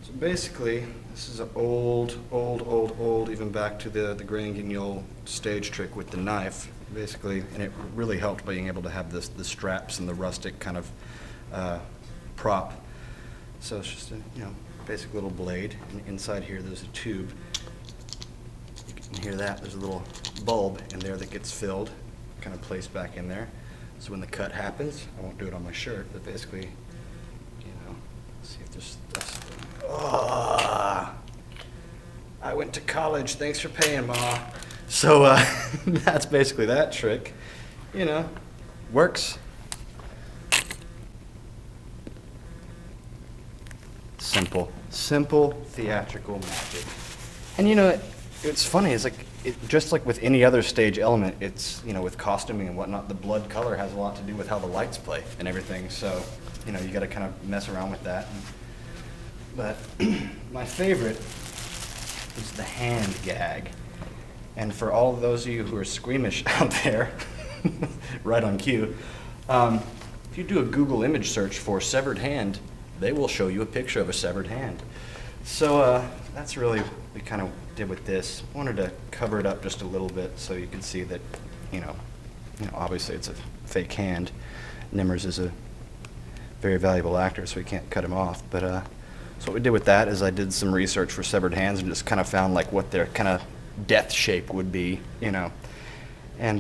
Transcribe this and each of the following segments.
So basically, this is an old, even back to the Grand Guignol stage trick with the knife, basically, and it really helped by being able to have the straps and the rustic kind of prop. So it's just a, basic little blade, and inside here there's a tube. You can hear that, there's a little bulb in there that gets filled, kind of placed back in there. So when the cut happens, I won't do it on my shirt, but basically, see if there's stuff. Oh, I went to college, thanks for paying, Ma. So that's basically that trick, works. Simple theatrical magic. And it's funny, it's like, just like with any other stage element, it's, with costuming and whatnot, the blood color has a lot to do with how the lights play and everything. So, you gotta kind of mess around with that. But my favorite is the hand gag. And for all of those of you who are squeamish out there, right on cue, if you do a Google image search for severed hand, they will show you a picture of a severed hand. So that's really what we kind of did with this. Wanted to cover it up just a little bit so you can see that, obviously it's a fake hand. Nimmers is a very valuable actor, so we can't cut him off. But so what we did with that is I did some research for severed hands and just kind of found like what their kind of death shape would be, and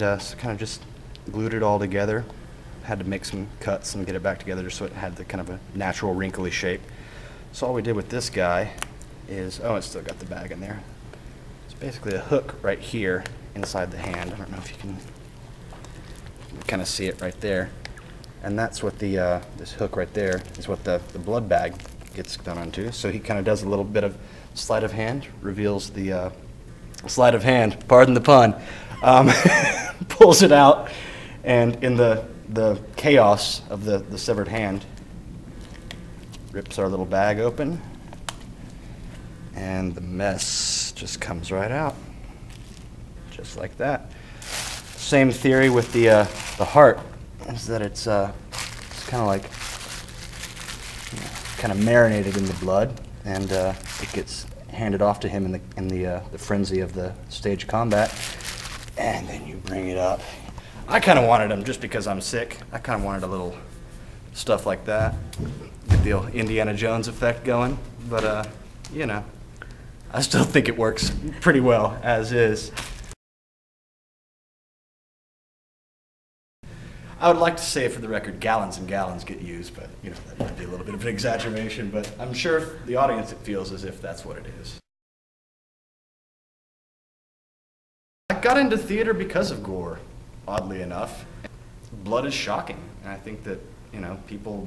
so kind of just glued it all together. Had to make some cuts and get it back together just so it had the kind of a natural wrinkly shape. So all we did with this guy is, it's still got the bag in there. It's basically a hook right here inside the hand. I don't know if you can kind of see it right there. And that's what the this hook right there is what the blood bag gets done onto. So he kind of does a little bit of sleight of hand, reveals the sleight of hand, pardon the pun, pulls it out, and in the chaos of the severed hand, rips our little bag open, and the mess just comes right out, just like that. Same theory with the heart, is that it's kind of like, kind of marinated in the blood, and it gets handed off to him in the frenzy of the stage combat, and then you bring it up. I kind of wanted them just because I'm sick. I kind of wanted a little stuff like that. Get the old Indiana Jones effect going. But, I still think it works pretty well as is. I would like to say for the record, gallons and gallons get used, but, that might be a little bit of an exaggeration, but I'm sure the audience it feels as if that's what it is. I got into theater because of gore. Oddly enough, blood is shocking, and I think that people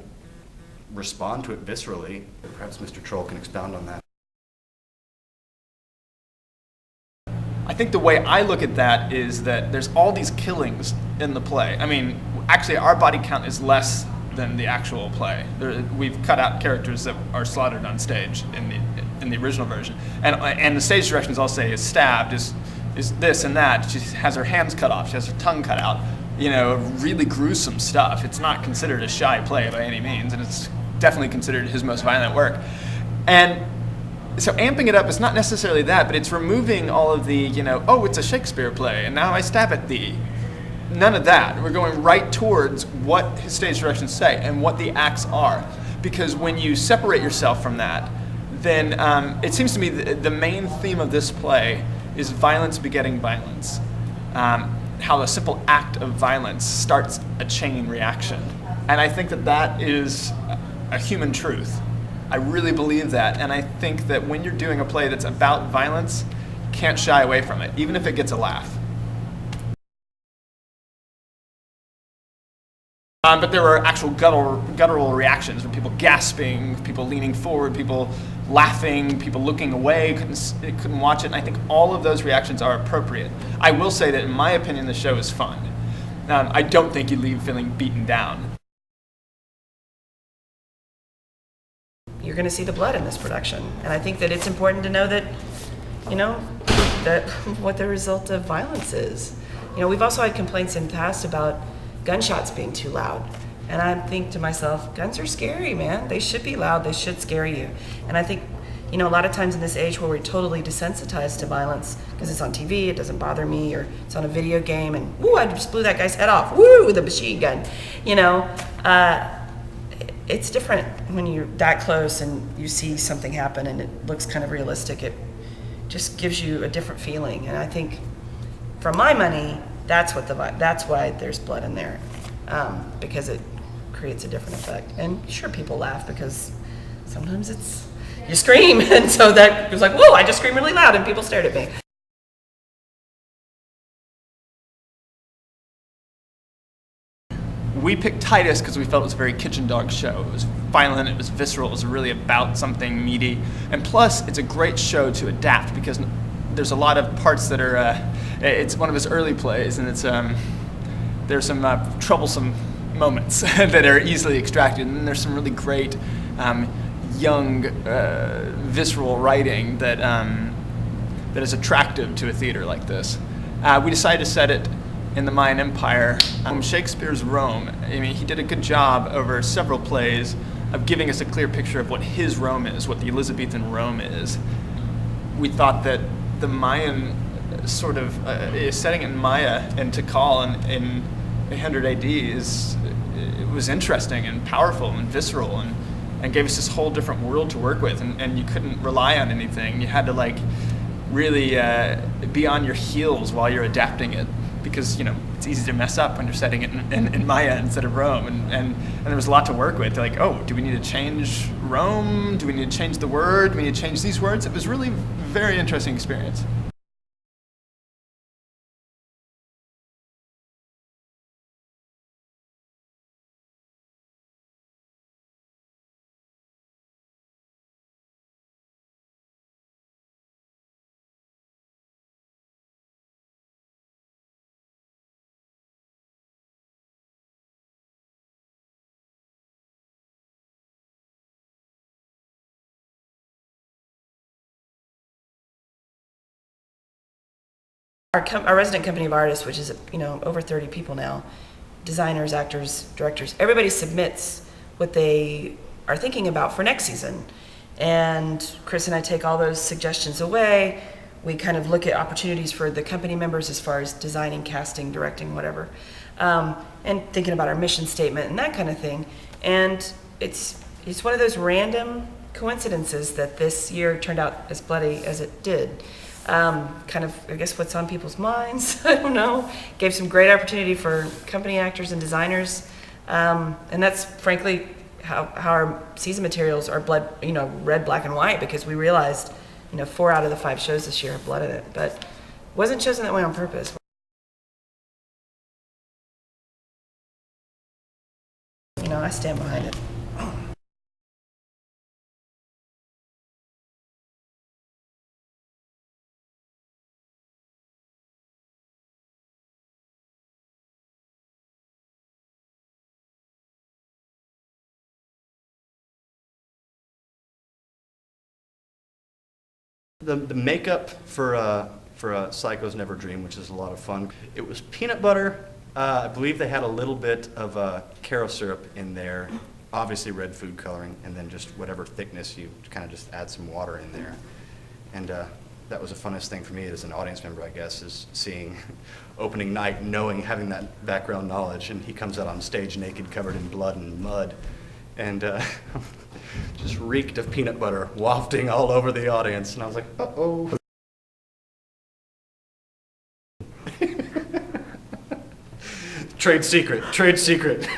respond to it viscerally. Perhaps Mr. Trull can expound on that. I think the way I look at that is that there's all these killings in the play. I mean, actually, our body count is less than the actual play. We've cut out characters that are slaughtered on stage in the original version, and the stage directions all say is stabbed, is this and that. She has her hands cut off. She has her tongue cut out. Really gruesome stuff. It's not considered a shy play by any means, and it's definitely considered his most violent work. And so amping it up is not necessarily that, but it's removing all of the, it's a Shakespeare play, and now I stab at thee. None of that. We're going right towards what his stage directions say and what the acts are. Because when you separate yourself from that, then it seems to me the main theme of this play is violence begetting violence. How the simple act of violence starts a chain reaction. And I think that is a human truth. I really believe that. And I think that when you're doing a play that's about violence, you can't shy away from it, even if it gets a laugh. But there were actual guttural reactions, with people gasping, people leaning forward, people laughing, people looking away, couldn't watch it, and I think all of those reactions are appropriate. I will say that in my opinion, the show is fun. I don't think you leave feeling beaten down. You're going to see the blood in this production, and I think that it's important to know that, that what the result of violence is. We've also had complaints in the past about gunshots being too loud. And I think to myself, guns are scary, man. They should be loud. They should scare you. And I think, you know, a lot of times in this age where we're totally desensitized to violence, because it's on TV, it doesn't bother me, or it's on a video game, and woo, I just blew that guy's head off, woo, with a machine gun, you know. It's different when you're that close and you see something happen and it looks kind of realistic. It just gives you a different feeling, and I think, for my money, that's why there's blood in there, because it creates a different effect. And sure, people laugh because sometimes you scream, and so that was like, whoa, I just screamed really loud and people stared at me. We picked Titus because we felt it was a very kitchen dog show. It was violent, it was visceral, it was really about something meaty. And plus, it's a great show to adapt because there's a lot of parts that are, it's one of his early plays, and there's some troublesome moments that are easily extracted, and then there's some really great young, visceral writing that is attractive to a theater like this. We decided to set it in the Mayan Empire. Shakespeare's Rome, I mean, he did a good job over several plays of giving us a clear picture of what his Rome is, what the Elizabethan Rome is. We thought that the Mayan sort of setting in Maya and Tikal in 800 AD it was interesting and powerful and visceral and gave us this whole different world to work with, and you couldn't rely on anything. You had to like really be on your heels while you're adapting it, because you know it's easy to mess up when you're setting it in Maya instead of Rome, and there was a lot to work with. Like, oh, do we need to change Rome? Do we need to change the word? Do we need to change these words? It was really a very interesting experience. Our resident company of artists, which is, you know, over 30 people now, designers, actors, directors, everybody submits what they are thinking about for next season. And Chris and I take all those suggestions away. We kind of look at opportunities for the company members as far as designing, casting, directing, whatever, and thinking about our mission statement and that kind of thing. And it's one of those random coincidences that this year turned out as bloody as it did. Kind of, I guess, what's on people's minds, I don't know. Gave some great opportunity for company actors and designers. And that's frankly how our season materials are red, black, and white, because we realized, 4 out of the 5 shows this year have blood in it, but wasn't chosen that way on purpose. I stand behind it. The makeup for Psycho's Never Dream, which is a lot of fun. It was peanut butter. I believe they had a little bit of Caro syrup in there, obviously red food coloring, and then just whatever thickness you kind of just add some water in there. And that was the funnest thing for me as an audience member, I guess, is seeing opening night, having that background knowledge, and he comes out on stage naked, covered in blood and mud, and just reeked of peanut butter wafting all over the audience, and I was like, uh-oh. Trade secret.